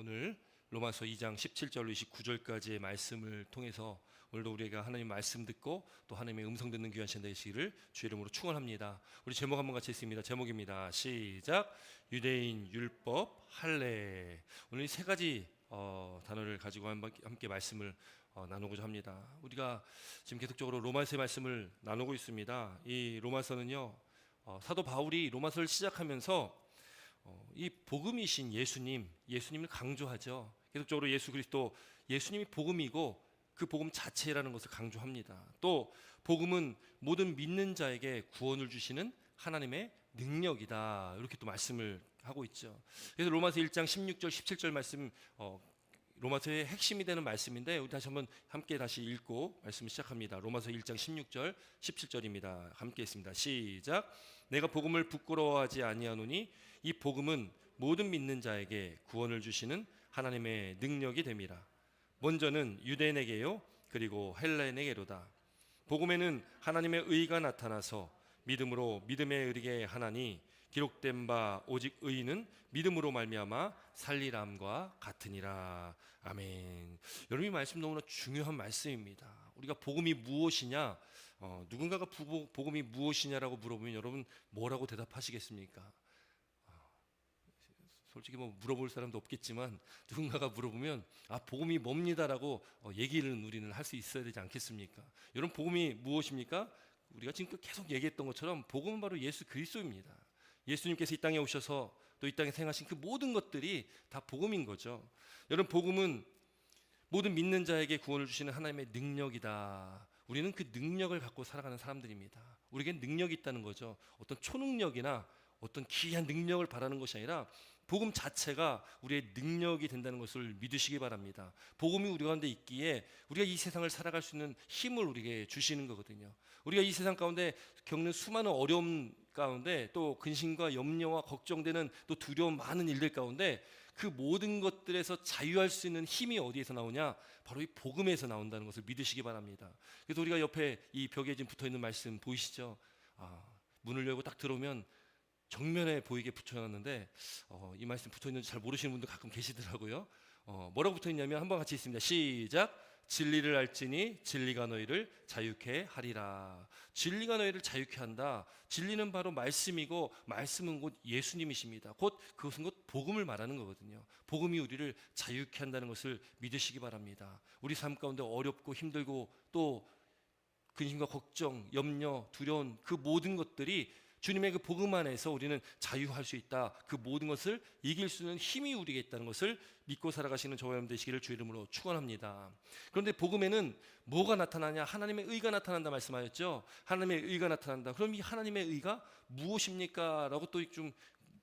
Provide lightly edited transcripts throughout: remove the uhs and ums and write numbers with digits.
오늘 로마서 2장 17절로 29절까지의 말씀을 통해서 오늘도 우리가 하나님 말씀 듣고 또 하나님의 음성 듣는 귀한 시간 되시기를 주 이름으로 축원합니다. 우리 제목 한번 같이 읽습니다. 제목입니다. 시작. 유대인 율법 할례. 오늘 이 세 가지 단어를 가지고 함께 말씀을 나누고자 합니다. 우리가 지금 계속적으로 로마서의 말씀을 나누고 있습니다. 이 로마서는요, 사도 바울이 로마서를 시작하면서 이 복음이신 예수님을 강조하죠. 계속적으로 예수 그리스도, 예수님이 복음이고 그 복음 자체라는 것을 강조합니다. 또 복음은 모든 믿는 자에게 구원을 주시는 하나님의 능력이다, 이렇게 또 말씀을 하고 있죠. 그래서 로마서 1장 16절 17절 말씀, 로마서의 핵심이 되는 말씀인데 우리 다시 한번 함께 다시 읽고 말씀을 시작합니다. 로마서 1장 16절 17절입니다. 함께 읽습니다. 시작. 내가 복음을 부끄러워하지 아니하노니 이 복음은 모든 믿는 자에게 구원을 주시는 하나님의 능력이 됨이라. 먼저는 유대인에게요 그리고 헬라인에게로다. 복음에는 하나님의 의가 나타나서 믿음으로 믿음에 이르게 하나니 기록된 바 오직 의인은 믿음으로 말미암아 살리람과 같으니라. 아멘. 여러분, 이 말씀 너무나 중요한 말씀입니다. 우리가 복음이 무엇이냐, 누군가가 복음이 무엇이냐라고 물어보면 여러분 뭐라고 대답하시겠습니까? 솔직히 뭐 물어볼 사람도 없겠지만 누군가가 물어보면 복음이 뭡니다라고 얘기를 우리는 할 수 있어야 되지 않겠습니까? 여러분, 복음이 무엇입니까? 우리가 지금 계속 얘기했던 것처럼 복음은 바로 예수 그리스도입니다. 예수님께서 이 땅에 오셔서 또 이 땅에 행하신 그 모든 것들이 다 복음인 거죠. 여러분, 복음은 모든 믿는 자에게 구원을 주시는 하나님의 능력이다. 우리는 그 능력을 갖고 살아가는 사람들입니다. 우리에게 능력이 있다는 거죠. 어떤 초능력이나 어떤 기이한 능력을 바라는 것이 아니라 복음 자체가 우리의 능력이 된다는 것을 믿으시기 바랍니다. 복음이 우리 가운데 있기에 우리가 이 세상을 살아갈 수 있는 힘을 우리에게 주시는 거거든요. 우리가 이 세상 가운데 겪는 수많은 어려움 가운데 또 근심과 염려와 걱정되는 또 두려운 많은 일들 가운데 그 모든 것들에서 자유할 수 있는 힘이 어디에서 나오냐? 바로 이 복음에서 나온다는 것을 믿으시기 바랍니다. 그래서 우리가 옆에 이 벽에 지금 붙어있는 말씀 보이시죠? 문을 열고 딱 들어오면 정면에 보이게 붙여놨는데 이 말씀 붙어있는지 잘 모르시는 분들 가끔 계시더라고요. 뭐라고 붙어있냐면 한번 같이 읽습니다. 시작. 진리를 알지니 진리가 너희를 자유케 하리라. 진리가 너희를 자유케 한다. 진리는 바로 말씀이고 말씀은 곧 예수님이십니다. 그것은 곧 복음을 말하는 거거든요. 복음이 우리를 자유케 한다는 것을 믿으시기 바랍니다. 우리 삶 가운데 어렵고 힘들고 또 근심과 걱정, 염려, 두려운 그 모든 것들이 주님의 그 복음 안에서 우리는 자유할 수 있다. 그 모든 것을 이길 수 있는 힘이 우리에게 있다는 것을 믿고 살아가시는 저와 여러분 되시기를 주 이름으로 축원합니다. 그런데 복음에는 뭐가 나타나냐? 하나님의 의가 나타난다 말씀하셨죠. 하나님의 의가 나타난다. 그럼 이 하나님의 의가 무엇입니까? 라고 또 좀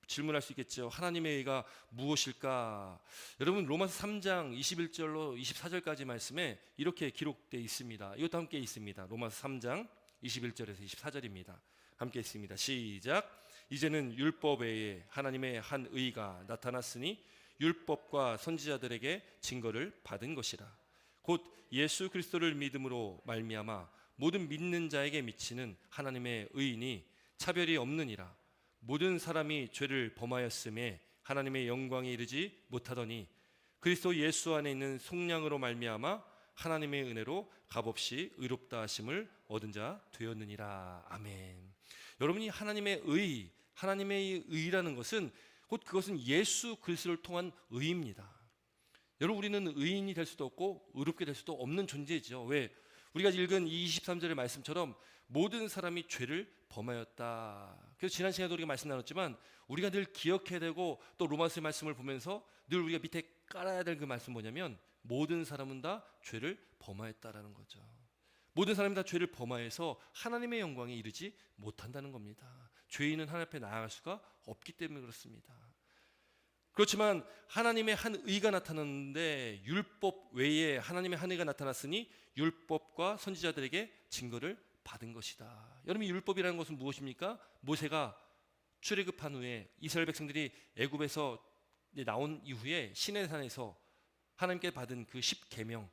질문할 수 있겠죠. 하나님의 의가 무엇일까? 여러분, 로마서 3장 21절로 24절까지 말씀에 이렇게 기록되어 있습니다. 이것도 함께 있습니다. 로마서 3장 21절에서 24절입니다. 함께 있습니다. 시작. 이제는 율법 외에 하나님의 한 의가 나타났으니 율법과 선지자들에게 증거를 받은 것이라. 곧 예수 그리스도를 믿음으로 말미암아 모든 믿는 자에게 미치는 하나님의 의인이 차별이 없느니라. 모든 사람이 죄를 범하였음에 하나님의 영광에 이르지 못하더니 그리스도 예수 안에 있는 속량으로 말미암아 하나님의 은혜로 값없이 의롭다 하심을 얻은 자 되었느니라. 아멘. 여러분이 하나님의 의라는 것은 곧 그것은 예수 그리스도를 통한 의입니다. 여러분, 우리는 의인이 될 수도 없고 의롭게 될 수도 없는 존재죠. 왜? 우리가 읽은 이 23절의 말씀처럼 모든 사람이 죄를 범하였다. 그래서 지난 시간에도 우리가 말씀 나눴지만 우리가 늘 기억해야 되고 또 로마서의 말씀을 보면서 늘 우리가 밑에 깔아야 될 그 말씀 뭐냐면 모든 사람은 다 죄를 범하였다라는 거죠. 모든 사람이 다 죄를 범하여서 하나님의 영광에 이르지 못한다는 겁니다. 죄인은 하나님 앞에 나아갈 수가 없기 때문에 그렇습니다. 그렇지만 하나님의 한 의가 나타났는데 율법 외에 하나님의 한 의가 나타났으니 율법과 선지자들에게 증거를 받은 것이다. 여러분, 율법이라는 것은 무엇입니까? 모세가 출애굽한 후에 이스라엘 백성들이 애굽에서 나온 이후에 시내산에서 하나님께 받은 그 10계명,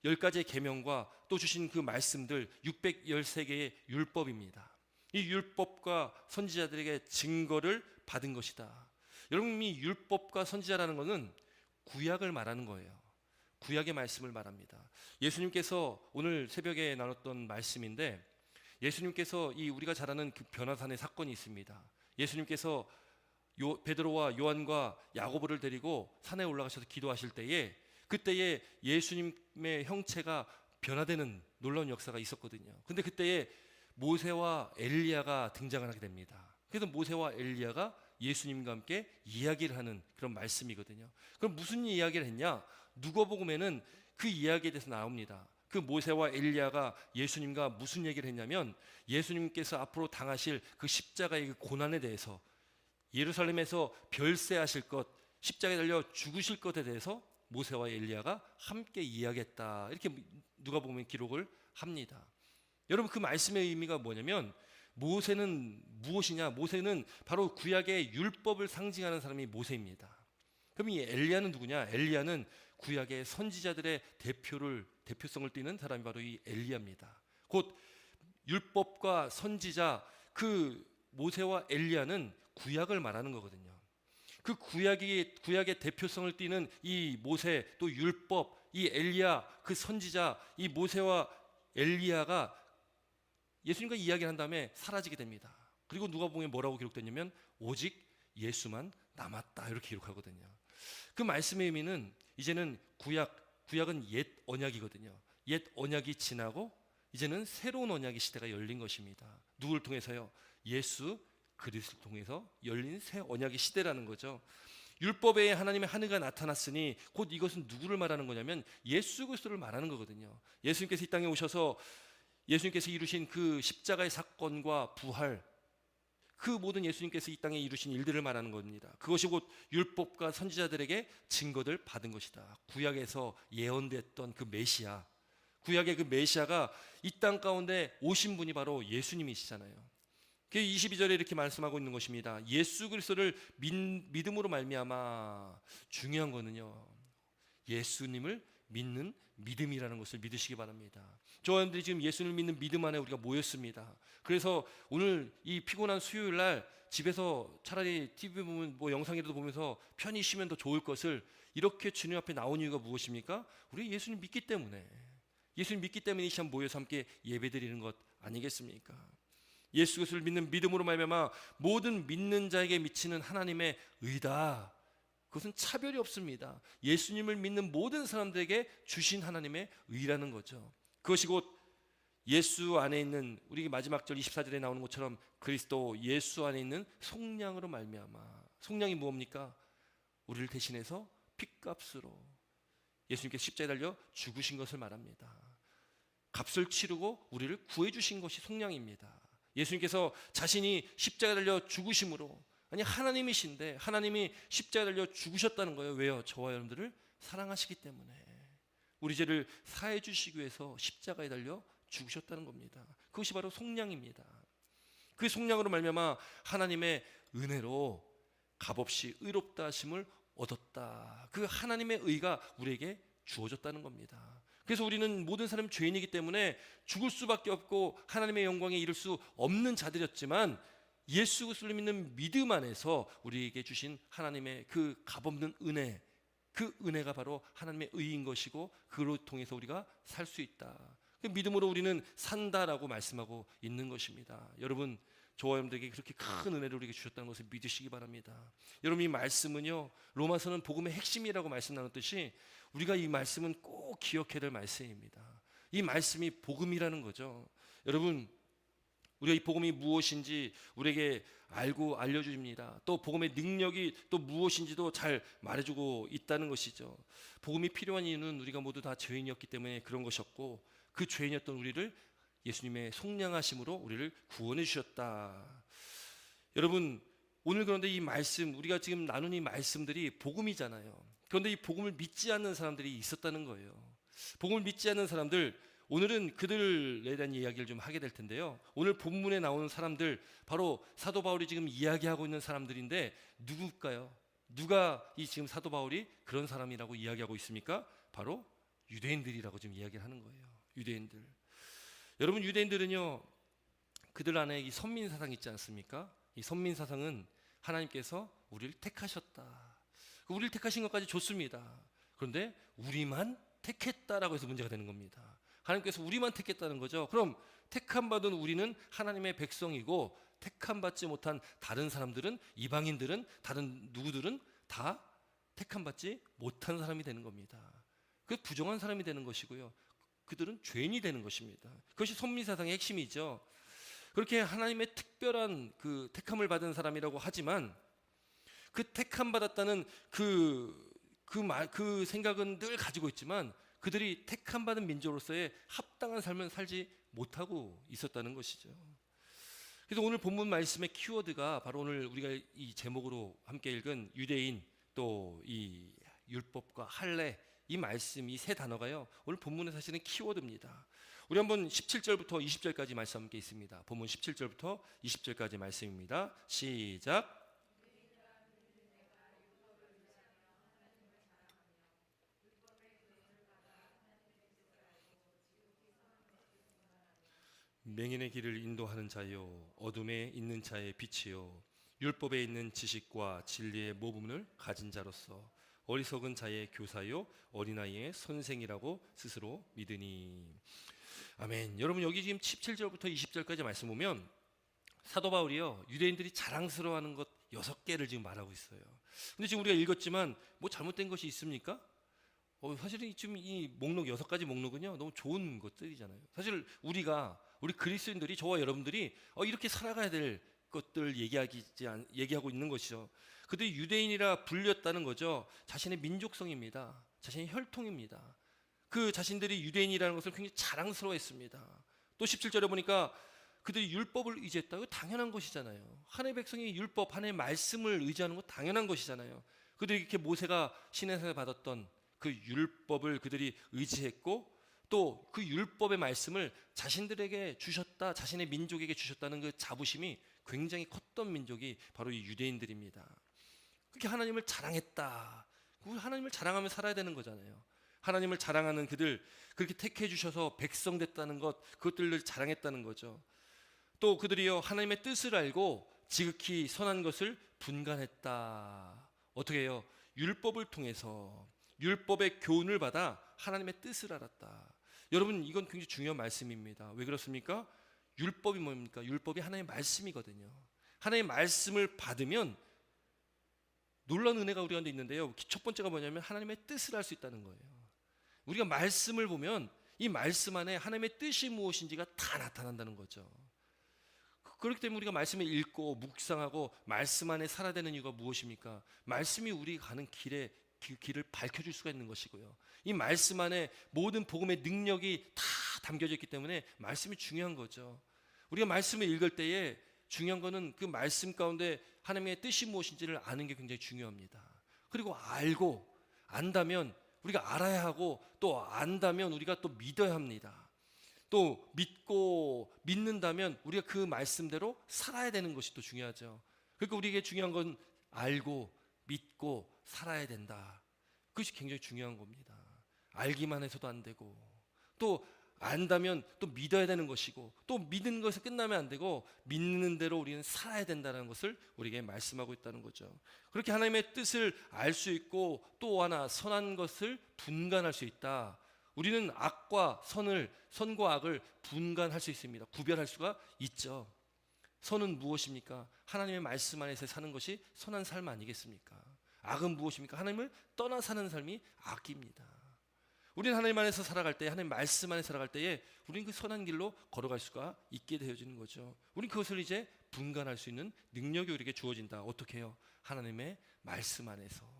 10가지의 계명과 또 주신 그 말씀들 613개의 율법입니다. 이 율법과 선지자들에게 증거를 받은 것이다. 여러분, 이 율법과 선지자라는 것은 구약을 말하는 거예요. 구약의 말씀을 말합니다. 예수님께서 오늘 새벽에 나눴던 말씀인데, 예수님께서 이 우리가 잘 아는 그 변화산의 사건이 있습니다. 예수님께서 베드로와 요한과 야고보를 데리고 산에 올라가셔서 기도하실 때에, 그때에 예수님의 형체가 변화되는 놀라운 역사가 있었거든요. 근데 그때에 모세와 엘리야가 등장을 하게 됩니다. 그래서 모세와 엘리야가 예수님과 함께 이야기를 하는 그런 말씀이거든요. 그럼 무슨 이야기를 했냐? 누가복음에는 그 이야기에 대해서 나옵니다. 그 모세와 엘리야가 예수님과 무슨 얘기를 했냐면, 예수님께서 앞으로 당하실 그 십자가의 그 고난에 대해서, 예루살렘에서 별세하실 것, 십자가에 달려 죽으실 것에 대해서 모세와 엘리야가 함께 이야기했다, 이렇게 누가복음에 기록을 합니다. 여러분, 그 말씀의 의미가 뭐냐면, 모세는 무엇이냐? 모세는 바로 구약의 율법을 상징하는 사람이 모세입니다. 그럼 이 엘리야는 누구냐? 엘리야는 구약의 선지자들의 대표성을 띠는 사람이 바로 이 엘리야입니다. 곧 율법과 선지자, 그 모세와 엘리야는 구약을 말하는 거거든요. 그 구약의 대표성을 띠는 이 모세, 또 율법, 이 엘리야, 그 선지자, 이 모세와 엘리야가 예수님과 이야기를 한 다음에 사라지게 됩니다. 그리고 누가복음에 뭐라고 기록됐냐면, 오직 예수만 남았다, 이렇게 기록하거든요. 그 말씀의 의미는, 이제는 구약은 옛 언약이거든요. 옛 언약이 지나고 이제는 새로운 언약의 시대가 열린 것입니다. 누구를 통해서요? 예수 그리스도를 통해서 열린 새 언약의 시대라는 거죠. 율법에 하나님의 하늘가 나타났으니, 곧 이것은 누구를 말하는 거냐면 예수 그리스도를 말하는 거거든요. 예수님께서 이 땅에 오셔서 예수님께서 이루신 그 십자가의 사건과 부활, 그 모든 예수님께서 이 땅에 이루신 일들을 말하는 겁니다. 그것이 곧 율법과 선지자들에게 증거를 받은 것이다. 구약에서 예언됐던 그 메시아, 구약의 그 메시아가 이 땅 가운데 오신 분이 바로 예수님이시잖아요. 그 22절에 이렇게 말씀하고 있는 것입니다. 예수 그리스도를 믿음으로 말미암아. 중요한 거는요, 예수님을 믿는 믿음이라는 것을 믿으시기 바랍니다. 저와 여러분들이 지금 예수님을 믿는 믿음 안에 우리가 모였습니다. 그래서 오늘 이 피곤한 수요일 날 집에서 차라리 TV 보면, 뭐 영상이라도 보면서 편히 쉬면 더 좋을 것을, 이렇게 주님 앞에 나온 이유가 무엇입니까? 우리 예수님 믿기 때문에, 예수님 믿기 때문에 이 시간 모여서 함께 예배드리는 것 아니겠습니까? 예수 그리스도를 믿는 믿음으로 말미암아 모든 믿는 자에게 미치는 하나님의 의다. 그것은 차별이 없습니다. 예수님을 믿는 모든 사람들에게 주신 하나님의 의라는 거죠. 그것이 곧 예수 안에 있는, 우리 마지막 절 24절에 나오는 것처럼 그리스도 예수 안에 있는 속량으로 말미암아. 속량이 무엇입니까? 우리를 대신해서 핏값으로 예수님께서 십자가에 달려 죽으신 것을 말합니다. 값을 치르고 우리를 구해주신 것이 속량입니다. 예수님께서 자신이 십자가에 달려 죽으심으로, 아니 하나님이신데 하나님이 십자가에 달려 죽으셨다는 거예요. 왜요? 저와 여러분들을 사랑하시기 때문에, 우리 죄를 사해 주시기 위해서 십자가에 달려 죽으셨다는 겁니다. 그것이 바로 속량입니다. 그 속량으로 말미암아 하나님의 은혜로 값없이 의롭다 하심을 얻었다. 그 하나님의 의가 우리에게 주어졌다는 겁니다. 그래서 우리는 모든 사람 죄인이기 때문에 죽을 수밖에 없고 하나님의 영광에 이를 수 없는 자들이었지만, 예수 그리스도를 믿는 믿음 안에서 우리에게 주신 하나님의 그 값없는 은혜, 그 은혜가 바로 하나님의 의인 것이고, 그로 통해서 우리가 살 수 있다. 그 믿음으로 우리는 산다라고 말씀하고 있는 것입니다. 여러분, 저와 여러분들에게 그렇게 큰 은혜를 우리에게 주셨다는 것을 믿으시기 바랍니다. 여러분, 이 말씀은요, 로마서는 복음의 핵심이라고 말씀 나눴듯이 우리가 이 말씀은 꼭 기억해야 될 말씀입니다. 이 말씀이 복음이라는 거죠. 여러분, 우리가 이 복음이 무엇인지 우리에게 알고 알려줍니다. 또 복음의 능력이 또 무엇인지도 잘 말해주고 있다는 것이죠. 복음이 필요한 이유는 우리가 모두 다 죄인이었기 때문에 그런 것이었고, 그 죄인이었던 우리를 예수님의 속량하심으로 우리를 구원해 주셨다. 여러분, 오늘 그런데 이 말씀, 우리가 지금 나눈 이 말씀들이 복음이잖아요. 그런데 이 복음을 믿지 않는 사람들이 있었다는 거예요. 복음을 믿지 않는 사람들, 오늘은 그들에 대한 이야기를 좀 하게 될 텐데요. 오늘 본문에 나오는 사람들, 바로 사도 바울이 지금 이야기하고 있는 사람들인데 누굴까요? 누가 이 지금 사도 바울이 그런 사람이라고 이야기하고 있습니까? 바로 유대인들이라고 지금 이야기를 하는 거예요. 유대인들. 여러분, 유대인들은요, 그들 안에 이 선민사상 있지 않습니까? 이 선민사상은 하나님께서 우리를 택하셨다, 우리를 택하신 것까지 좋습니다. 그런데 우리만 택했다라고 해서 문제가 되는 겁니다. 하나님께서 우리만 택했다는 거죠. 그럼 택함 받은 우리는 하나님의 백성이고, 택함 받지 못한 다른 사람들은, 이방인들은, 다른 누구들은 다 택함 받지 못한 사람이 되는 겁니다. 그 부정한 사람이 되는 것이고요. 그들은 죄인이 되는 것입니다. 그것이 선민사상의 핵심이죠. 그렇게 하나님의 특별한 그 택함을 받은 사람이라고 하지만, 그 택함 받았다는 그 생각은 늘 가지고 있지만, 그들이 택함 받은 민족으로서의 합당한 삶을 살지 못하고 있었다는 것이죠. 그래서 오늘 본문 말씀의 키워드가 바로 오늘 우리가 이 제목으로 함께 읽은 유대인, 또 이 율법과 할례, 이 말씀, 이 세 단어가요, 오늘 본문에 사실은 키워드입니다. 우리 한번 17절부터 20절까지 말씀 함께 있습니다. 본문 17절부터 20절까지 말씀입니다. 시작. 맹인의 길을 인도하는 자요, 어둠에 있는 자의 빛이요, 율법에 있는 지식과 진리의 모범을 가진 자로서 어리석은 자의 교사요, 어린아이의 선생이라고 스스로 믿으니. 아멘. 여러분, 여기 지금 17절부터 20절까지 말씀 보면 사도 바울이요, 유대인들이 자랑스러워하는 것 6개를 지금 말하고 있어요. 근데 지금 우리가 읽었지만 뭐 잘못된 것이 있습니까? 사실 지금 이 목록 6가지 목록은요, 너무 좋은 것들이잖아요. 사실 우리 그리스도인들이, 저와 여러분들이 이렇게 살아가야 될 것들 얘기하고 있는 것이죠. 그들이 유대인이라 불렸다는 거죠. 자신의 민족성입니다. 자신의 혈통입니다. 그 자신들이 유대인이라는 것을 굉장히 자랑스러워했습니다. 또 17절에 보니까 그들이 율법을 의지했다. 이거 당연한 것이잖아요. 하나님의 백성이 율법, 하나님의 말씀을 의지하는 것 당연한 것이잖아요. 그들이 이렇게 모세가 시내산에 받았던 그 율법을 그들이 의지했고, 또 그 율법의 말씀을 자신들에게 주셨다, 자신의 민족에게 주셨다는 그 자부심이 굉장히 컸던 민족이 바로 이 유대인들입니다. 그렇게 하나님을 자랑했다. 하나님을 자랑하며 살아야 되는 거잖아요. 하나님을 자랑하는 그들, 그렇게 택해 주셔서 백성 됐다는 것, 그것들을 자랑했다는 거죠. 또 그들이요, 하나님의 뜻을 알고 지극히 선한 것을 분간했다. 어떻게 해요? 율법을 통해서, 율법의 교훈을 받아 하나님의 뜻을 알았다. 여러분, 이건 굉장히 중요한 말씀입니다. 왜 그렇습니까? 율법이 뭡니까? 율법이 하나님의 말씀이거든요. 하나님의 말씀을 받으면 놀라운 은혜가 우리 가운데 있는데요, 첫 번째가 뭐냐면 하나님의 뜻을 알 수 있다는 거예요. 우리가 말씀을 보면 이 말씀 안에 하나님의 뜻이 무엇인지가 다 나타난다는 거죠. 그렇기 때문에 우리가 말씀을 읽고 묵상하고 말씀 안에 살아야 되는 이유가 무엇입니까? 말씀이 우리가 가는 길을 밝혀줄 수가 있는 것이고요, 이 말씀 안에 모든 복음의 능력이 다 담겨져 있기 때문에 말씀이 중요한 거죠. 우리가 말씀을 읽을 때에 중요한 거는 그 말씀 가운데 하나님의 뜻이 무엇인지를 아는 게 굉장히 중요합니다. 그리고 안다면 우리가 알아야 하고, 또 안다면 우리가 또 믿어야 합니다. 또 믿는다면 우리가 그 말씀대로 살아야 되는 것이 또 중요하죠. 그러니까 우리에게 중요한 건 알고 믿고 살아야 된다. 그것이 굉장히 중요한 겁니다. 알기만 해서도 안 되고, 또 안다면 또 믿어야 되는 것이고, 또 믿는 것에 끝나면 안 되고 믿는 대로 우리는 살아야 된다는 것을 우리에게 말씀하고 있다는 거죠. 그렇게 하나님의 뜻을 알 수 있고, 또 하나 선한 것을 분간할 수 있다. 우리는 선과 악을 분간할 수 있습니다. 구별할 수가 있죠. 선은 무엇입니까? 하나님의 말씀 안에서 사는 것이 선한 삶 아니겠습니까? 악은 무엇입니까? 하나님을 떠나 사는 삶이 악입니다. 우리는 하나님 안에서 살아갈 때, 하나님 말씀 안에 살아갈 때에 우리는 그 선한 길로 걸어갈 수가 있게 되어지는 거죠. 우리는 그것을 이제 분간할 수 있는 능력이 우리에게 주어진다. 어떻게 해요? 하나님의 말씀 안에서.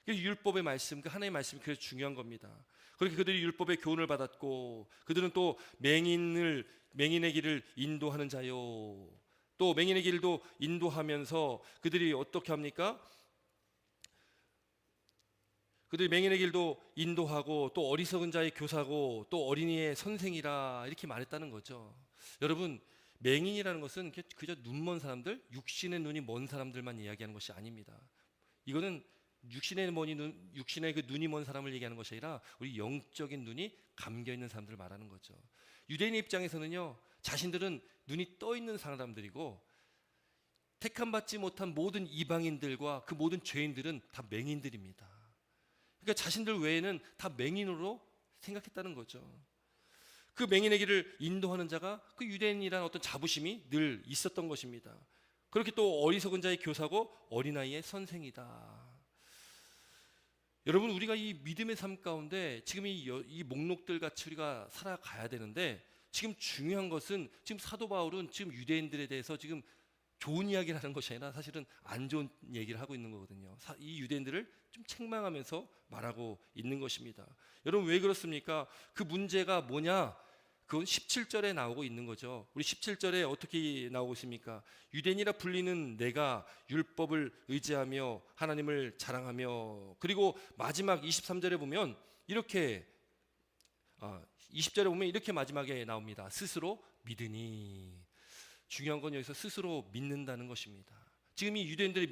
율법의 말씀, 그 하나님의 말씀이 그래서 중요한 겁니다. 그렇게 그들이 율법의 교훈을 받았고, 그들은 또 맹인의 길을 인도하는 자요, 또 맹인의 길도 인도하면서 그들이 어떻게 합니까? 그들이 맹인의 길도 인도하고, 또 어리석은 자의 교사고, 또 어린이의 선생이라, 이렇게 말했다는 거죠. 여러분, 맹인이라는 것은 그저 눈먼 사람들, 육신의 눈이 먼 사람들만 이야기하는 것이 아닙니다. 이거는 육신의 그 눈이 먼 사람을 얘기하는 것이 아니라 우리 영적인 눈이 감겨 있는 사람들을 말하는 거죠. 유대인의 입장에서는요, 자신들은 눈이 떠 있는 사람들이고, 택함 받지 못한 모든 이방인들과 그 모든 죄인들은 다 맹인들입니다. 그러니까 자신들 외에는 다 맹인으로 생각했다는 거죠. 그 맹인의 길을 인도하는 자가 그 유대인이라는 어떤 자부심이 늘 있었던 것입니다. 그렇게 또 어리석은 자의 교사고 어린아이의 선생이다. 여러분, 우리가 이 믿음의 삶 가운데 지금 이 목록들 같이 우리가 살아가야 되는데, 지금 중요한 것은 지금 사도 바울은 지금 유대인들에 대해서 지금 좋은 이야기를 하는 것이 아니라 사실은 안 좋은 얘기를 하고 있는 거거든요. 이 유대인들을 좀 책망하면서 말하고 있는 것입니다. 여러분, 왜 그렇습니까? 그 문제가 뭐냐? 그건 17절에 나오고 있는 거죠. 우리 17절에 어떻게 나오고 있습니까? 유대인이라 불리는 내가 율법을 의지하며 하나님을 자랑하며, 그리고 마지막 23절에 보면 이렇게 20절에 보면 이렇게 마지막에 나옵니다. 스스로 믿으니. 중요한 건 여기서 스스로 믿는다는 것입니다. 지금 이 유대인들의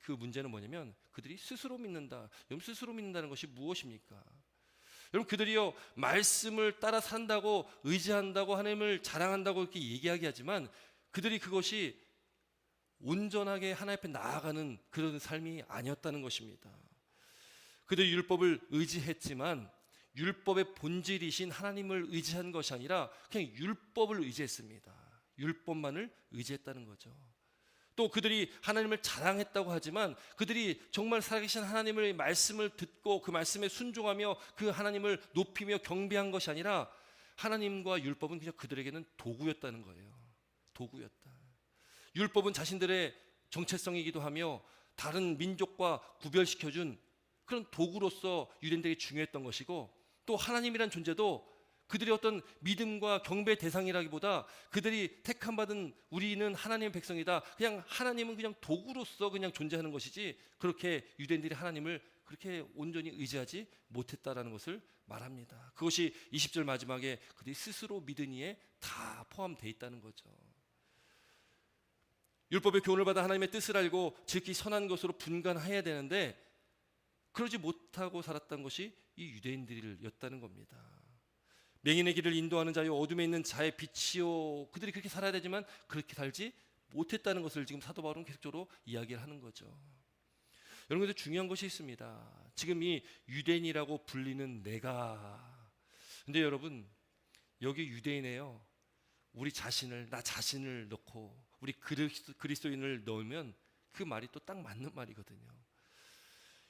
그 문제는 뭐냐면 그들이 스스로 믿는다. 여러분, 스스로 믿는다는 것이 무엇입니까? 여러분, 그들이요 말씀을 따라 산다고, 의지한다고, 하나님을 자랑한다고 이렇게 얘기하게 하지만 그들이 그것이 온전하게 하나님 앞에 나아가는 그런 삶이 아니었다는 것입니다. 그들이 율법을 의지했지만 율법의 본질이신 하나님을 의지한 것이 아니라 그냥 율법을 의지했습니다. 율법만을 의지했다는 거죠. 또 그들이 하나님을 자랑했다고 하지만 그들이 정말 살아계신 하나님의 말씀을 듣고 그 말씀에 순종하며 그 하나님을 높이며 경배한 것이 아니라 하나님과 율법은 그냥 그들에게는 도구였다는 거예요. 도구였다. 율법은 자신들의 정체성이기도 하며 다른 민족과 구별시켜준 그런 도구로서 유대인들에게 중요했던 것이고, 또 하나님이란 존재도 그들의 어떤 믿음과 경배 대상이라기보다 그들이 택함 받은 우리는 하나님의 백성이다. 그냥 하나님은 그냥 도구로서 그냥 존재하는 것이지 그렇게 유대인들이 하나님을 그렇게 온전히 의지하지 못했다라는 것을 말합니다. 그것이 20절 마지막에 그들이 스스로 믿으니에 다 포함되어 있다는 거죠. 율법의 교훈을 받아 하나님의 뜻을 알고 지극히 선한 것으로 분간해야 되는데 그러지 못하고 살았던 것이 이 유대인들이었다는 겁니다. 맹인의 길을 인도하는 자요 어둠에 있는 자의 빛이요, 그들이 그렇게 살아야 되지만 그렇게 살지 못했다는 것을 지금 사도 바울은 계속적으로 이야기를 하는 거죠. 여러분, 그래서 중요한 것이 있습니다. 지금 이 유대인이라고 불리는 내가, 근데 여러분 여기 유대인에요 우리 자신을, 나 자신을 넣고 우리 그리스도인을 넣으면 그 말이 또 딱 맞는 말이거든요.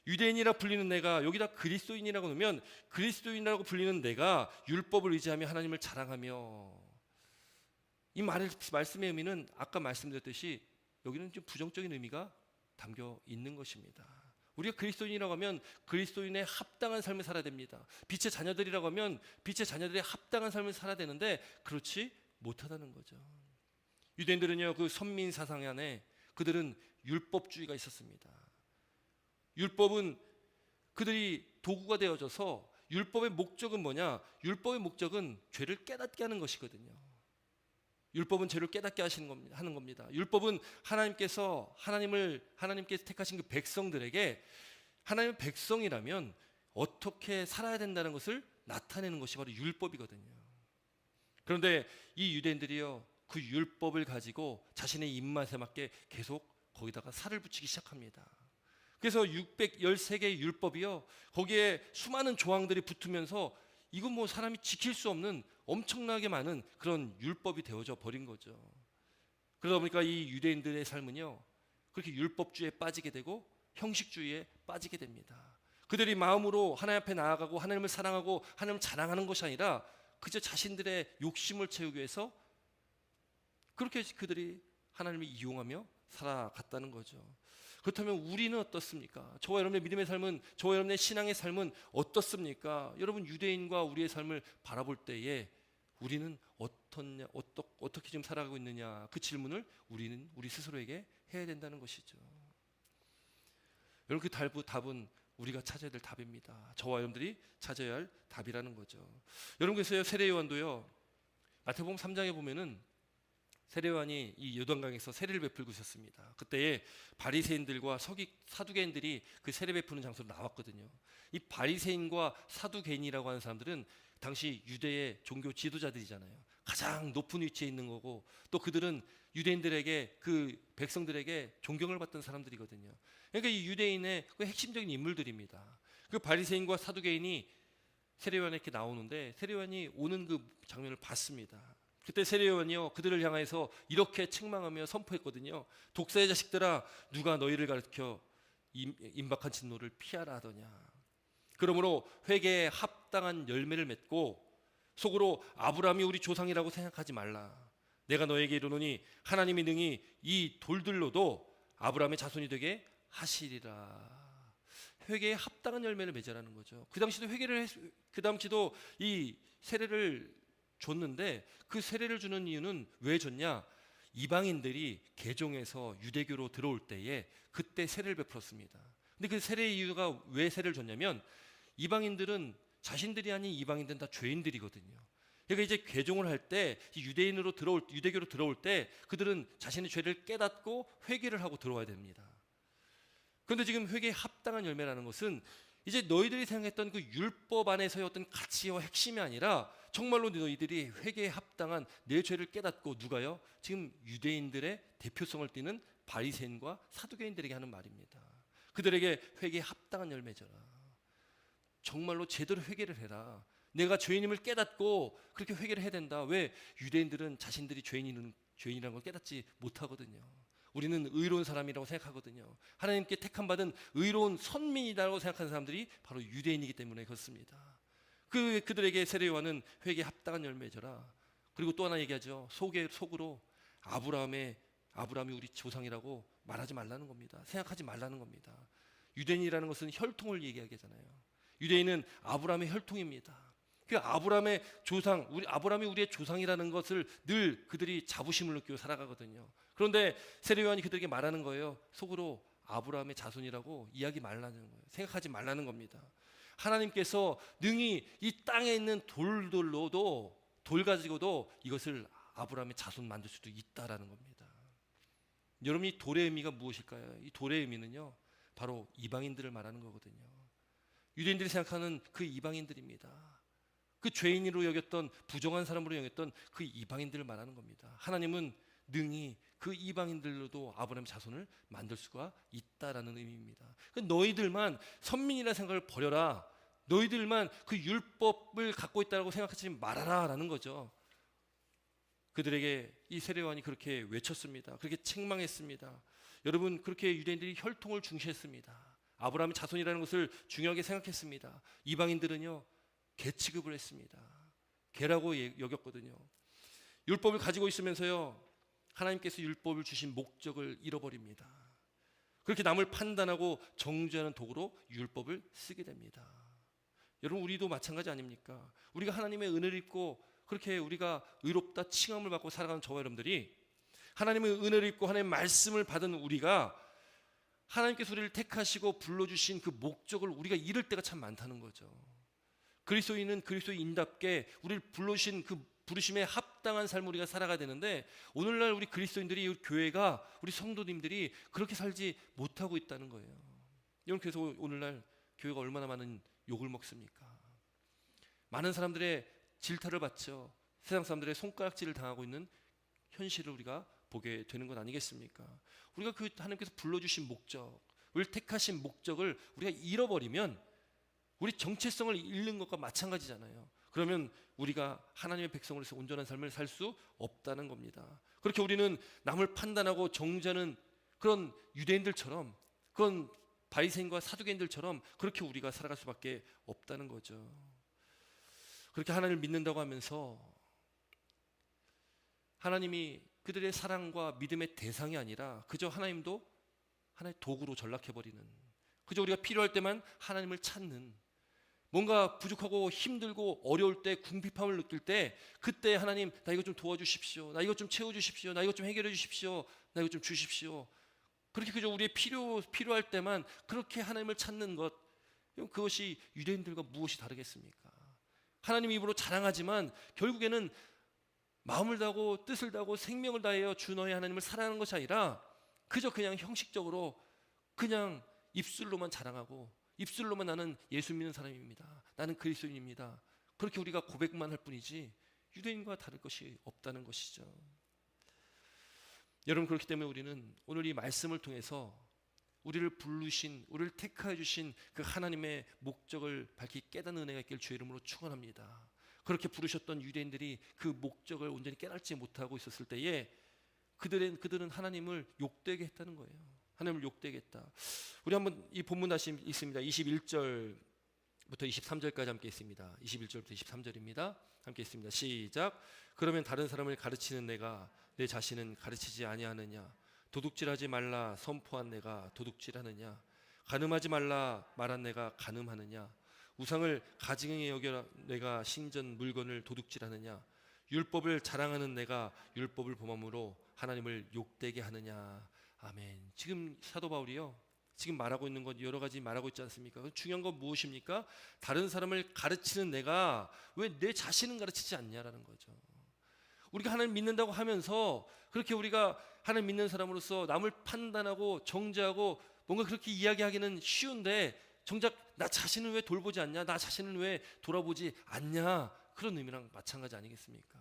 유대인이라 불리는 내가 여기다 그리스도인이라고 넣으면 그리스도인이라고 불리는 내가 율법을 의지하며 하나님을 자랑하며, 이 말씀의 의미는 아까 말씀드렸듯이 여기는 좀 부정적인 의미가 담겨 있는 것입니다. 우리가 그리스도인이라고 하면 그리스도인의 합당한 삶을 살아야 됩니다. 빛의 자녀들이라고 하면 빛의 자녀들의 합당한 삶을 살아야 되는데 그렇지 못하다는 거죠. 유대인들은요 그 선민 사상 안에 그들은 율법주의가 있었습니다. 율법은 그들이 도구가 되어져서, 율법의 목적은 뭐냐? 율법의 목적은 죄를 깨닫게 하는 것이거든요. 율법은 죄를 깨닫게 하는 겁니다. 율법은 하나님께서 택하신 그 백성들에게 하나님의 백성이라면 어떻게 살아야 된다는 것을 나타내는 것이 바로 율법이거든요. 그런데 이 유대인들이요 그 율법을 가지고 자신의 입맛에 맞게 계속 거기다가 살을 붙이기 시작합니다. 그래서 613개의 율법이요 거기에 수많은 조항들이 붙으면서 이건 뭐 사람이 지킬 수 없는 엄청나게 많은 그런 율법이 되어져 버린 거죠. 그러다 보니까 이 유대인들의 삶은요 그렇게 율법주의에 빠지게 되고 형식주의에 빠지게 됩니다. 그들이 마음으로 하나님 앞에 나아가고 하나님을 사랑하고 하나님을 자랑하는 것이 아니라 그저 자신들의 욕심을 채우기 위해서 그렇게 그들이 하나님을 이용하며 살아갔다는 거죠. 그렇다면 우리는 어떻습니까? 저와 여러분의 믿음의 삶은, 저와 여러분의 신앙의 삶은 어떻습니까? 여러분, 유대인과 우리의 삶을 바라볼 때에 우리는 어떻게 지금 살아가고 있느냐, 그 질문을 우리 스스로에게 해야 된다는 것이죠. 여러분, 그 답은 우리가 찾아야 될 답입니다. 저와 여러분들이 찾아야 할 답이라는 거죠. 여러분, 그래서 세례 요한도요 마태복음 3장에 보면은 세례 요한이 이 요단강에서 세례를 베풀고 있었습니다. 그때에 바리새인들과 사두개인들이 그 세례 베푸는 장소로 나왔거든요. 이 바리새인과 사두개인이라고 하는 사람들은 당시 유대의 종교 지도자들이잖아요. 가장 높은 위치에 있는 거고, 또 그들은 유대인들에게, 그 백성들에게 존경을 받던 사람들이거든요. 그러니까 이 유대인의 그 핵심적인 인물들입니다. 그 바리새인과 사두개인이 세례요한에 이렇게 나오는데, 세례요한이 오는 그 장면을 봤습니다. 그때 세례요한이요 그들을 향해서 이렇게 책망하며 선포했거든요. 독사의 자식들아, 누가 너희를 가르쳐 임박한 진노를 피하라 하더냐. 그러므로 회개에 합당한 열매를 맺고 속으로 아브라함이 우리 조상이라고 생각하지 말라. 내가 너에게 이르노니 하나님이 능히 이 돌들로도 아브라함의 자손이 되게 하시리라. 회개에 합당한 열매를 맺으라는 거죠. 그 당시도 그 당시도 이 세례를 줬는데, 그 세례를 주는 이유는 왜 줬냐? 이방인들이 개종해서 유대교로 들어올 때에 그때 세례를 베풀었습니다. 근데 그 세례의 이유가 왜 세례를 줬냐면, 이방인들은 자신들이 아닌 이방인들은 다 죄인들이거든요. 그러니까 이제 개종을 할 때 유대교로 들어올 때 그들은 자신의 죄를 깨닫고 회개를 하고 들어와야 됩니다. 그런데 지금 회개에 합당한 열매라는 것은 이제 너희들이 생각했던 그 율법 안에서의 어떤 가치와 핵심이 아니라 정말로 너희들이 회개에 합당한 내 죄를 깨닫고, 누가요? 지금 유대인들의 대표성을 띠는 바리새인과 사두개인들에게 하는 말입니다. 그들에게 회개에 합당한 열매져라. 정말로 제대로 회개를 해라. 내가 죄인임을 깨닫고 그렇게 회개를 해야 된다. 왜? 유대인들은 자신들이 죄인이라는 걸 깨닫지 못하거든요. 우리는 의로운 사람이라고 생각하거든요. 하나님께 택함 받은 의로운 선민이라고 생각하는 사람들이 바로 유대인이기 때문에 그렇습니다. 그들에게 세례요한은 회개에 합당한 열매져라. 그리고 또 하나 얘기하죠. 속으로 아브라함이 우리 조상이라고 말하지 말라는 겁니다. 생각하지 말라는 겁니다. 유대인이라는 것은 혈통을 얘기하게 하잖아요. 유대인은 아브라함의 혈통입니다. 그 아브라함의 조상, 아브라함이 우리의 조상이라는 것을 늘 그들이 자부심을 느끼고 살아가거든요. 그런데 세례요한이 그들에게 말하는 거예요. 속으로 아브라함의 자손이라고 이야기 말라는 거예요. 생각하지 말라는 겁니다. 하나님께서 능히 이 땅에 있는 돌 가지고도 이것을 아브라함의 자손 만들 수도 있다라는 겁니다. 여러분, 이 돌의 의미가 무엇일까요? 이 돌의 의미는요 바로 이방인들을 말하는 거거든요. 유대인들이 생각하는 그 이방인들입니다. 그 죄인으로 여겼던, 부정한 사람으로 여겼던 그 이방인들을 말하는 겁니다. 하나님은 능히 그 이방인들로도 아브라함의 자손을 만들 수가 있다라는 의미입니다. 너희들만 선민이라는 생각을 버려라. 너희들만 그 율법을 갖고 있다고 생각하지 말아라 라는 거죠. 그들에게 이 세례요한이 그렇게 외쳤습니다. 그렇게 책망했습니다. 여러분, 그렇게 유대인들이 혈통을 중시했습니다. 아브라함의 자손이라는 것을 중요하게 생각했습니다. 이방인들은요 개 취급을 했습니다. 개라고 여겼거든요. 율법을 가지고 있으면서요 하나님께서 율법을 주신 목적을 잃어버립니다. 그렇게 남을 판단하고 정죄하는 도구로 율법을 쓰게 됩니다. 여러분, 우리도 마찬가지 아닙니까? 우리가 하나님의 은혜를 입고 그렇게 우리가 의롭다 칭함을 받고 살아가는 저와 여러분들이, 하나님의 은혜를 입고 하나님의 말씀을 받은 우리가 하나님께서 우리를 택하시고 불러주신 그 목적을 우리가 잃을 때가 참 많다는 거죠. 그리스도인은 그리스도인답게 우리를 불러주신 그 부르심에 합당한 삶을 우리가 살아가야 되는데, 오늘날 우리 그리스도인들이, 우리 교회가, 우리 성도님들이 그렇게 살지 못하고 있다는 거예요. 여러분, 그래서 오늘날 교회가 얼마나 많은 욕을 먹습니까? 많은 사람들의 질타를 받죠. 세상 사람들의 손가락질을 당하고 있는 현실을 우리가 보게 되는 것 아니겠습니까? 우리가 그 하나님께서 불러주신 목적, 우리를 택하신 목적을 우리가 잃어버리면 우리 정체성을 잃는 것과 마찬가지잖아요. 그러면 우리가 하나님의 백성으로서 온전한 삶을 살 수 없다는 겁니다. 그렇게 우리는 남을 판단하고 정죄하는 그런 유대인들처럼, 그런 바리새인과 사두개인들처럼 그렇게 우리가 살아갈 수밖에 없다는 거죠. 그렇게 하나님을 믿는다고 하면서 하나님이 그들의 사랑과 믿음의 대상이 아니라 그저 하나님도 하나의 도구로 전락해버리는, 그저 우리가 필요할 때만 하나님을 찾는, 뭔가 부족하고 힘들고 어려울 때, 궁핍함을 느낄 때 그때 하나님, 나 이것 좀 도와주십시오, 나 이것 좀 채워주십시오, 나 이것 좀 해결해 주십시오, 나 이것 좀 주십시오. 그렇게 그저 우리의 필요할 때만 그렇게 하나님을 찾는 것, 그것이 유대인들과 무엇이 다르겠습니까? 하나님 입으로 자랑하지만 결국에는 마음을 다하고 뜻을 다하고 생명을 다하여 주 너의 하나님을 사랑하는 것이 아니라 그저 그냥 형식적으로 그냥 입술로만 자랑하고, 입술로만 나는 예수 믿는 사람입니다, 나는 그리스도인입니다, 그렇게 우리가 고백만 할 뿐이지 유대인과 다를 것이 없다는 것이죠. 여러분, 그렇기 때문에 우리는 오늘 이 말씀을 통해서 우리를 부르신, 우리를 택하여 주신 그 하나님의 목적을 밝히 깨닫는 은혜가 있길 주의 이름으로 축원합니다. 그렇게 부르셨던 유대인들이 그 목적을 온전히 깨닫지 못하고 있었을 때에 그들은 하나님을 욕되게 했다는 거예요. 하나님을 욕되게 했다. 우리 한번 이 본문 다시 읽습니다. 21절부터 23절까지 함께 있습니다. 21절부터 23절입니다. 함께 있습니다. 시작. 그러면 다른 사람을 가르치는 내가 내 자신은 가르치지 아니하느냐? 도둑질하지 말라 선포한 내가 도둑질하느냐? 간음하지 말라 말한 내가 간음하느냐? 우상을 가증히 여겨 내가 신전 물건을 도둑질하느냐? 율법을 자랑하는 내가 율법을 범함으로 하나님을 욕되게 하느냐? 아멘. 지금 사도 바울이요, 지금 말하고 있는 것 여러 가지 말하고 있지 않습니까? 중요한 건 무엇입니까? 다른 사람을 가르치는 내가 왜 내 자신은 가르치지 않냐라는 거죠. 우리가 하나님 믿는다고 하면서 그렇게 우리가 하나님 믿는 사람으로서 남을 판단하고 정죄하고 뭔가 그렇게 이야기하기는 쉬운데 정작 나 자신은 왜 돌보지 않냐? 나 자신은 왜 돌아보지 않냐? 그런 의미랑 마찬가지 아니겠습니까?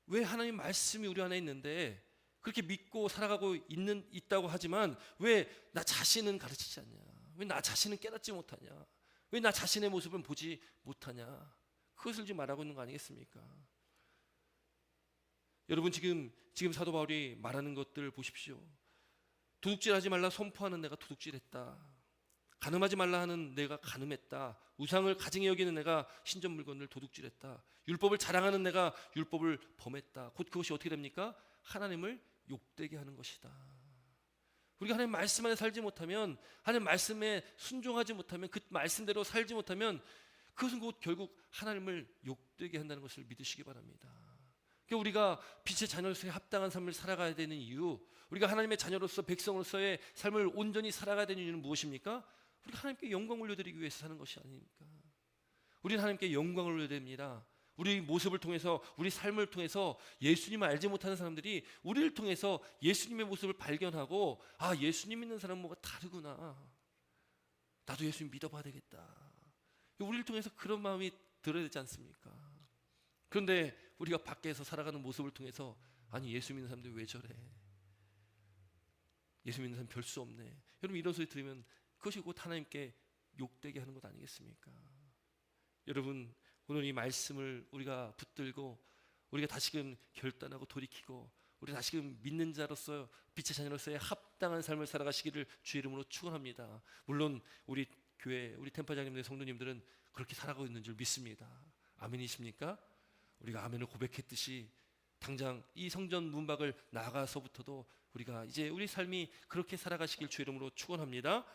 왜 하나님 말씀이 우리 안에 있는데 그렇게 믿고 살아가고 있다고 하지만 왜 나 자신은 가르치지 않냐? 왜 나 자신은 깨닫지 못하냐? 왜 나 자신의 모습을 보지 못하냐? 그것을 지금 말하고 있는 거 아니겠습니까? 여러분, 지금 사도 바울이 말하는 것들 보십시오. 도둑질하지 말라 선포하는 내가 도둑질했다. 간음하지 말라 하는 내가 간음했다. 우상을 가증히 여기는 내가 신전 물건을 도둑질했다. 율법을 자랑하는 내가 율법을 범했다. 곧 그것이 어떻게 됩니까? 하나님을 욕되게 하는 것이다. 우리가 하나님 말씀 안에 살지 못하면, 하나님 말씀에 순종하지 못하면, 그 말씀대로 살지 못하면 그것은 곧 결국 하나님을 욕되게 한다는 것을 믿으시기 바랍니다. 우리가 빛의 자녀로서의 합당한 삶을 살아가야 되는 이유, 우리가 하나님의 자녀로서 백성으로서의 삶을 온전히 살아가야 되는 이유는 무엇입니까? 우리가 하나님께 영광을 올려드리기 위해서 사는 것이 아닙니까? 우리는 하나님께 영광을 올려야 됩니다. 우리 모습을 통해서, 우리 삶을 통해서 예수님을 알지 못하는 사람들이 우리를 통해서 예수님의 모습을 발견하고, 아, 예수님 믿는 사람은 뭐가 다르구나, 나도 예수님 믿어봐야 되겠다, 우리를 통해서 그런 마음이 들어야 되지 않습니까? 그런데 우리가 밖에서 살아가는 모습을 통해서, 아니, 예수 믿는 사람들이 왜 저래, 예수 믿는 사람 별 수 없네, 여러분 이런 소리 들으면 그것이 곧 하나님께 욕되게 하는 것 아니겠습니까? 여러분, 오늘 이 말씀을 우리가 붙들고 우리가 다시금 결단하고 돌이키고 우리 다시금 믿는 자로서 빛의 자녀로서의 합당한 삶을 살아가시기를 주의 이름으로 축원합니다. 물론 우리 교회, 우리 템파장님들, 성도님들은 그렇게 살아가고 있는 줄 믿습니다. 아멘이십니까? 우리가 아멘을 고백했듯이 당장 이 성전 문밖을 나가서부터도 우리가 이제 우리 삶이 그렇게 살아가시길 주의 이름으로 축원합니다.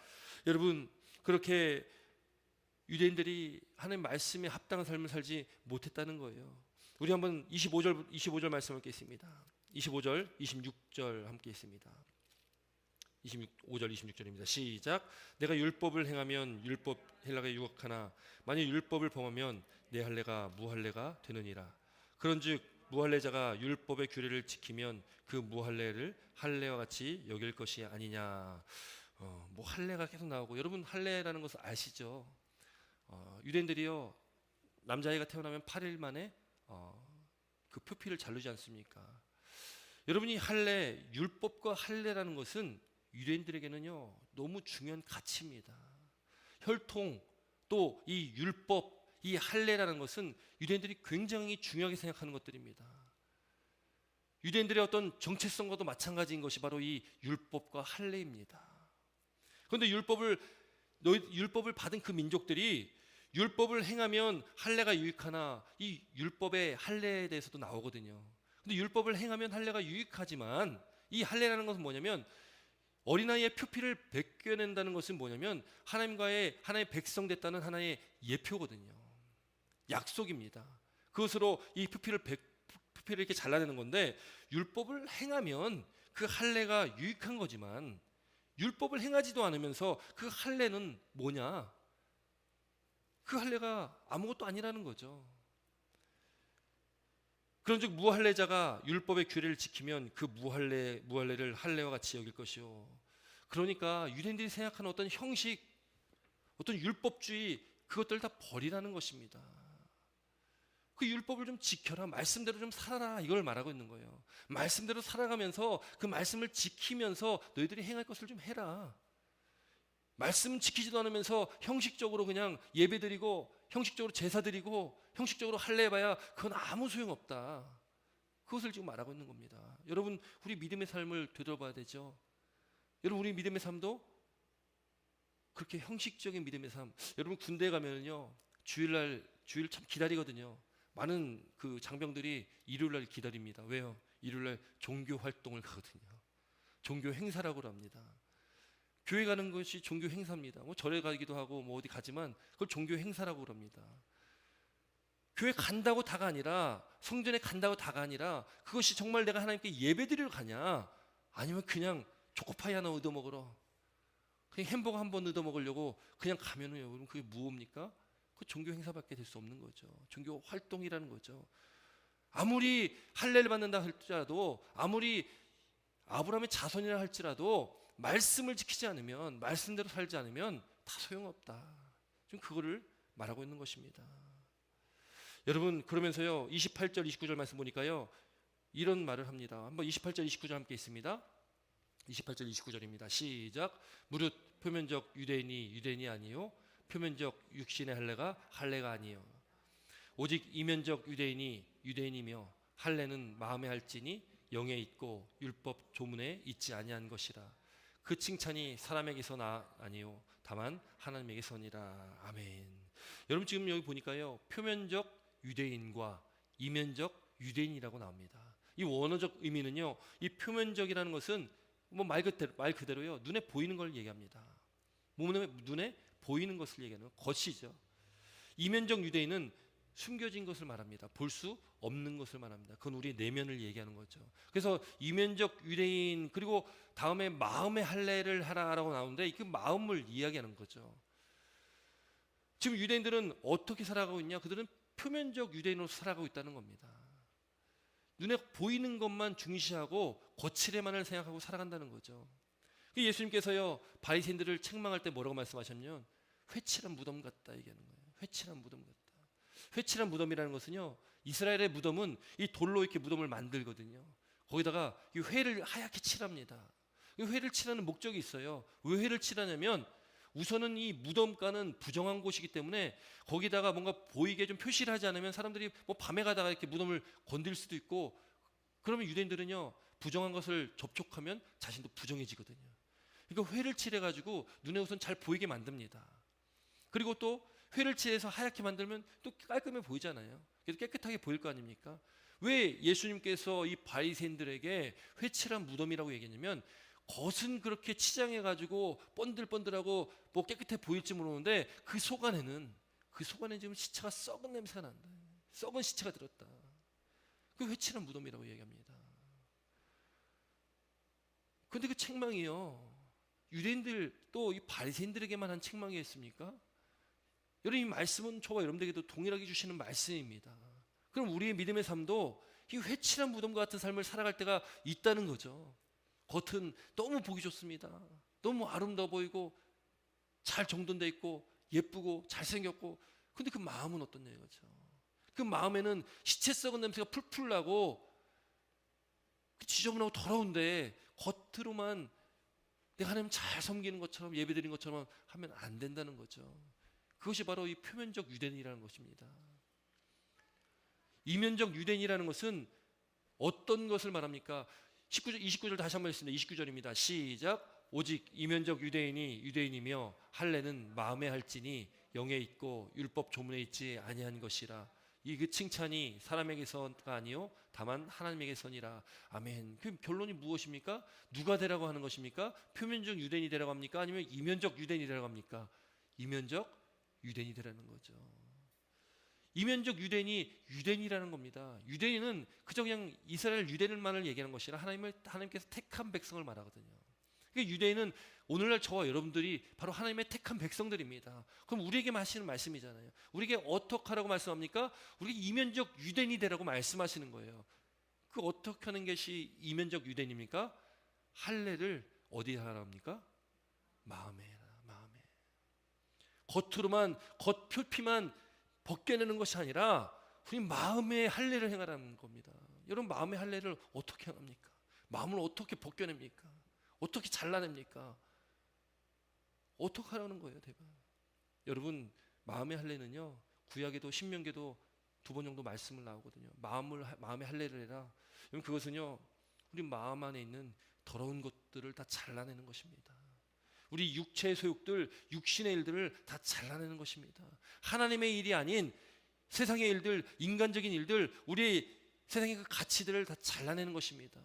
여러분, 그렇게 유대인들이 하나님 말씀에 합당한 삶을 살지 못했다는 거예요. 우리 한번 25절 말씀을 읽겠습니다. 25절, 26절 함께 있습니다. 25절, 26절입니다. 시작. 내가 율법을 행하면 율법 헬라가 유혹하나 만일 율법을 범하면 내 할례가 무할례가 되느니라. 그런즉 무할례자가 율법의 규례를 지키면 그 무할례를 할례와 같이 여길 것이 아니냐. 뭐 할례가 계속 나오고, 여러분 할례라는 것을 아시죠? 유대인들이요, 남자아이가 태어나면 8일 만에 그 표피를 자르지 않습니까? 여러분이 할례, 율법과 할례라는 것은 유대인들에게는요 너무 중요한 가치입니다. 혈통, 또 이 율법, 이 할례라는 것은 유대인들이 굉장히 중요하게 생각하는 것들입니다. 유대인들의 어떤 정체성과도 마찬가지인 것이 바로 이 율법과 할례입니다. 그런데 율법을 받은 그 민족들이 율법을 행하면 할례가 유익하나, 이 율법의 할례에 대해서도 나오거든요. 근데 율법을 행하면 할례가 유익하지만, 이 할례라는 것은 뭐냐면 어린아이의 표피를 벗겨낸다는 것은 뭐냐면 하나님의 백성 됐다는 하나의 예표거든요. 약속입니다. 그것으로 이 표피를 이렇게 잘라내는 건데, 율법을 행하면 그 할례가 유익한 거지만 율법을 행하지도 않으면서 그 할례는 뭐냐? 그 할례가 아무것도 아니라는 거죠. 그런즉 무할례자가 율법의 규례를 지키면 그 무할례를 할례와 같이 여길 것이요. 그러니까 유대인들이 생각하는 어떤 형식, 어떤 율법주의, 그것들 다 버리라는 것입니다. 그 율법을 좀 지켜라, 말씀대로 좀 살아라, 이걸 말하고 있는 거예요. 말씀대로 살아가면서 그 말씀을 지키면서 너희들이 행할 것을 좀 해라. 말씀 지키지도 않으면서 형식적으로 그냥 예배드리고 형식적으로 제사드리고 형식적으로 할례해봐야 그건 아무 소용없다. 그것을 지금 말하고 있는 겁니다. 여러분, 우리 믿음의 삶을 되돌아봐야 되죠. 여러분, 우리 믿음의 삶도 그렇게 형식적인 믿음의 삶. 여러분, 군대에 가면요, 주일 참 기다리거든요. 많은 그 장병들이 일요일날 기다립니다. 왜요? 일요일날 종교 활동을 가거든요. 종교 행사라고 합니다. 교회 가는 것이 종교 행사입니다. 뭐 절에 가기도 하고 뭐 어디 가지만 그걸 종교 행사라고 합니다. 교회 간다고 다가 아니라, 성전에 간다고 다가 아니라, 그것이 정말 내가 하나님께 예배드리러 가냐, 아니면 그냥 초코파이 하나 얻어 먹으러, 그냥 햄버거 한 번 얻어 먹으려고 그냥 가면은요, 그럼 그게 무엇입니까? 그 종교 행사밖에 될 수 없는 거죠. 종교 활동이라는 거죠. 아무리 할례를 받는다 할지라도, 아무리 아브라함의 자손이라 할지라도 말씀을 지키지 않으면, 말씀대로 살지 않으면 다 소용없다. 지금 그거를 말하고 있는 것입니다. 여러분, 그러면서요, 28절 29절 말씀 보니까요, 이런 말을 합니다. 한번 28절 29절 함께 있습니다. 28절 29절입니다. 시작. 무릇 표면적 유대인이 유대인이 아니요 표면적 육신의 할례가 아니요 오직 이면적 유대인이 유대인이며 할례는 마음에 할지니 영에 있고 율법 조문에 있지 아니한 것이라. 그 칭찬이 사람에게서 아니요 다만 하나님에게서니라. 아멘. 여러분, 지금 여기 보니까요, 표면적 유대인과 이면적 유대인이라고 나옵니다. 이 원어적 의미는요, 이 표면적이라는 것은 뭐 말 그대로요, 눈에 보이는 걸 얘기합니다. 눈에 보이는 것을 얘기하는 것이죠. 이면적 유대인은 숨겨진 것을 말합니다. 볼 수 없는 것을 말합니다. 그건 우리의 내면을 얘기하는 거죠. 그래서 이면적 유대인, 그리고 다음에 마음의 할례를 하라라고 나오는데 그 마음을 이야기하는 거죠. 지금 유대인들은 어떻게 살아가고 있냐? 그들은 표면적 유대인으로 살아가고 있다는 겁니다. 눈에 보이는 것만 중시하고 거칠에만을 생각하고 살아간다는 거죠. 예수님께서요, 바리새인들을 책망할 때 뭐라고 말씀하셨냐면 회칠한 무덤 같다 얘기하는 거예요. 회칠한 무덤 같다. 회칠한 무덤이라는 것은요, 이스라엘의 무덤은 이 돌로 이렇게 무덤을 만들거든요. 거기다가 이 회를 하얗게 칠합니다. 이 회를 칠하는 목적이 있어요. 왜 회를 칠하냐면, 우선은 이 무덤가는 부정한 곳이기 때문에 거기다가 뭔가 보이게 좀 표시를 하지 않으면 사람들이 뭐 밤에 가다가 이렇게 무덤을 건들 수도 있고, 그러면 유대인들은요, 부정한 것을 접촉하면 자신도 부정해지거든요. 그러니까 회를 칠해가지고 눈에 우선 잘 보이게 만듭니다. 그리고 또 회를 칠해서 하얗게 만들면 또 깔끔해 보이잖아요. 그래서 깨끗하게 보일 거 아닙니까? 왜 예수님께서 이 바리새인들에게 회칠한 무덤이라고 얘기했냐면, 겉은 그렇게 치장해가지고 번들번들하고 뭐 깨끗해 보일지 모르는데 그 속 안에는 지금 시체가 썩은 냄새가 난다. 썩은 시체가 들었다. 그 회칠한 무덤이라고 얘기합니다. 그런데 그 책망이요, 유대인들 또 이 바리새인들에게만 한 책망이었습니까? 여러분, 이 말씀은 저와 여러분들에게도 동일하게 주시는 말씀입니다. 그럼 우리의 믿음의 삶도 이 회칠한 무덤과 같은 삶을 살아갈 때가 있다는 거죠. 겉은 너무 보기 좋습니다. 너무 아름다워 보이고 잘 정돈되어 있고 예쁘고 잘생겼고, 근데 그 마음은 어떤 거죠? 그 마음에는 시체 썩은 냄새가 풀풀 나고 지저분하고 더러운데 겉으로만 내가 하나님 잘 섬기는 것처럼 예배드리는 것처럼 하면 안 된다는 거죠. 그것이 바로 이 표면적 유대인이라는 것입니다. 이면적 유대인이라는 것은 어떤 것을 말합니까? 29절 다시 한번 했습니다. 29절입니다. 시작. 오직 이면적 유대인이 유대인이며 할례는 마음에 할지니 영에 있고 율법 조문에 있지 아니한 것이라. 이 그 칭찬이 사람에게서가 아니요 다만 하나님에게서니라. 아멘. 그 결론이 무엇입니까? 누가 되라고 하는 것입니까? 표면적 유대인이 되라고 합니까? 아니면 이면적 유대인이 되라고 합니까? 이면적 유대인이 되라는 거죠. 이면적 유대인이 유대인이라는 겁니다. 유대인은 그저 그냥 이스라엘 유대인만을 얘기하는 것이 아니라 하나님께서 택한 백성을 말하거든요. 그러니까 유대인은 오늘날 저와 여러분들이 바로 하나님의 택한 백성들입니다. 그럼 우리에게 하시는 말씀이잖아요. 우리에게 어떻게 하라고 말씀합니까? 우리에게 이면적 유대인이 되라고 말씀하시는 거예요. 그 어떻게 하는 것이 이면적 유대인입니까? 할례를 어디에 하라 합니까? 마음에 해라. 마음에. 겉으로만 겉 표피만 벗겨내는 것이 아니라 우리 마음의 할례를 행하라는 겁니다. 여러분, 마음의 할례를 어떻게 행합니까? 마음을 어떻게 벗겨냅니까? 어떻게 잘라냅니까? 어떻게 하라는 거예요, 대박? 여러분, 마음의 할례는요, 구약에도 신명기에도 2번 정도 말씀을 나오거든요. 마음의 할례를 해라. 여러분, 그것은요, 우리 마음 안에 있는 더러운 것들을 다 잘라내는 것입니다. 우리 육체의 소욕들, 육신의 일들을 다 잘라내는 것입니다. 하나님의 일이 아닌 세상의 일들, 인간적인 일들, 우리 세상의 그 가치들을 다 잘라내는 것입니다.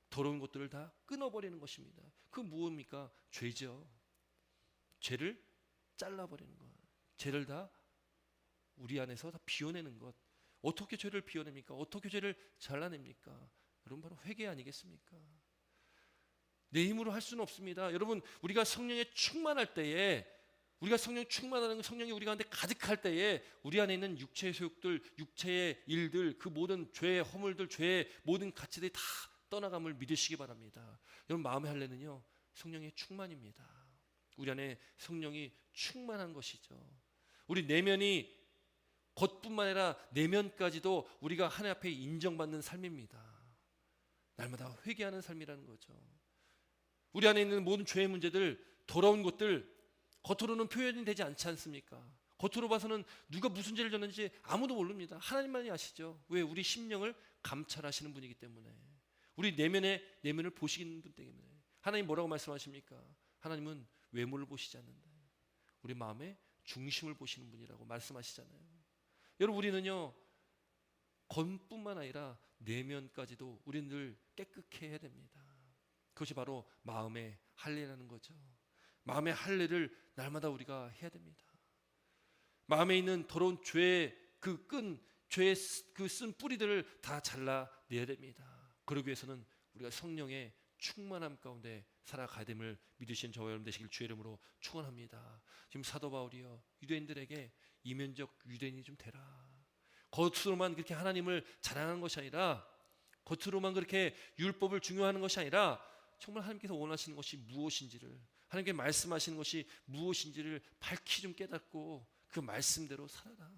더러운 것들을 다 끊어버리는 것입니다. 그 무엇입니까? 죄죠. 죄를 잘라버리는 것, 죄를 다 우리 안에서 다 비워내는 것. 어떻게 죄를 비워냅니까? 어떻게 죄를 잘라냅니까? 여러분, 바로 회개 아니겠습니까? 내 힘으로 할 수는 없습니다. 여러분, 우리가 성령에 충만할 때에, 우리가 성령 충만하는 성령이 우리 가운데 가득할 때에 우리 안에 있는 육체의 소욕들, 육체의 일들, 그 모든 죄의 허물들, 죄의 모든 가치들이 다 떠나감을 믿으시기 바랍니다. 여러분, 마음의 할례는요, 성령의 충만입니다. 우리 안에 성령이 충만한 것이죠. 우리 내면이 겉뿐만 아니라 내면까지도 우리가 하나님 앞에 인정받는 삶입니다. 날마다 회개하는 삶이라는 거죠. 우리 안에 있는 모든 죄의 문제들, 더러운 것들, 겉으로는 표현이 되지 않지 않습니까? 겉으로 봐서는 누가 무슨 죄를 졌는지 아무도 모릅니다. 하나님만이 아시죠. 왜? 우리 심령을 감찰하시는 분이기 때문에. 우리 내면을 보시는 분 때문에. 하나님 뭐라고 말씀하십니까? 하나님은 외모를 보시지 않는다. 우리 마음의 중심을 보시는 분이라고 말씀하시잖아요. 여러분, 우리는요, 겉뿐만 아니라 내면까지도 우리는 늘 깨끗해 해야 됩니다. 그것이 바로 마음의 할례라는 거죠. 마음의 할례를 날마다 우리가 해야 됩니다. 마음에 있는 더러운 죄의 죄의 그 쓴 뿌리들을 다 잘라내야 됩니다. 그러기 위해서는 우리가 성령의 충만함 가운데 살아가야 됨을 믿으신 저와 여러분 되시길 주의 이름으로 축원합니다. 지금 사도 바울이요, 유대인들에게 이면적 유대인이 좀 되라. 겉으로만 그렇게 하나님을 자랑하는 것이 아니라, 겉으로만 그렇게 율법을 중요하는 것이 아니라, 정말 하나님께서 원하시는 것이 무엇인지를, 하나님께 말씀하시는 것이 무엇인지를 밝히 좀 깨닫고 그 말씀대로 살아라.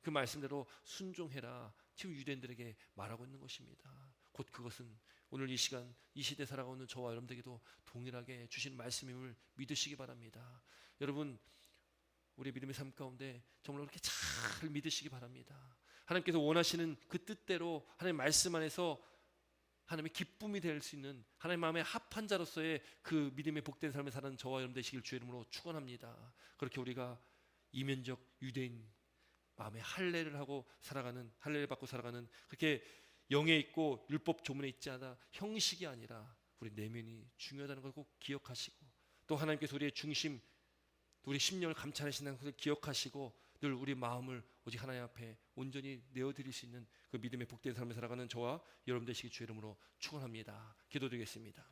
그 말씀대로 순종해라. 지금 유대인들에게 말하고 있는 것입니다. 곧 그것은 오늘 이 시간, 이 시대 살아가고 있는 저와 여러분들에게도 동일하게 주신 말씀임을 믿으시기 바랍니다. 여러분, 우리의 믿음의 삶 가운데 정말 그렇게 잘 믿으시기 바랍니다. 하나님께서 원하시는 그 뜻대로 하나님의 말씀 안에서 하나님의 기쁨이 될 수 있는 하나님 마음의 합한 자로서의 그 믿음의 복된 삶을 사는 저와 여러분 되시길 주의 이름으로 축원합니다. 그렇게 우리가 이면적 유대인 마음의 할례를 하고 살아가는, 할례를 받고 살아가는, 그렇게 영에 있고 율법 조문에 있지 않아 형식이 아니라 우리 내면이 중요하다는 걸 꼭 기억하시고, 또 하나님께서 우리의 중심, 또 우리 심령을 감찰하시는 것을 기억하시고 늘 우리 마음을 오직 하나님 앞에 온전히 내어드릴 수 있는 그 믿음의 복된 삶을 살아가는 저와 여러분 되시기 주의 이름으로 축원합니다. 기도드리겠습니다.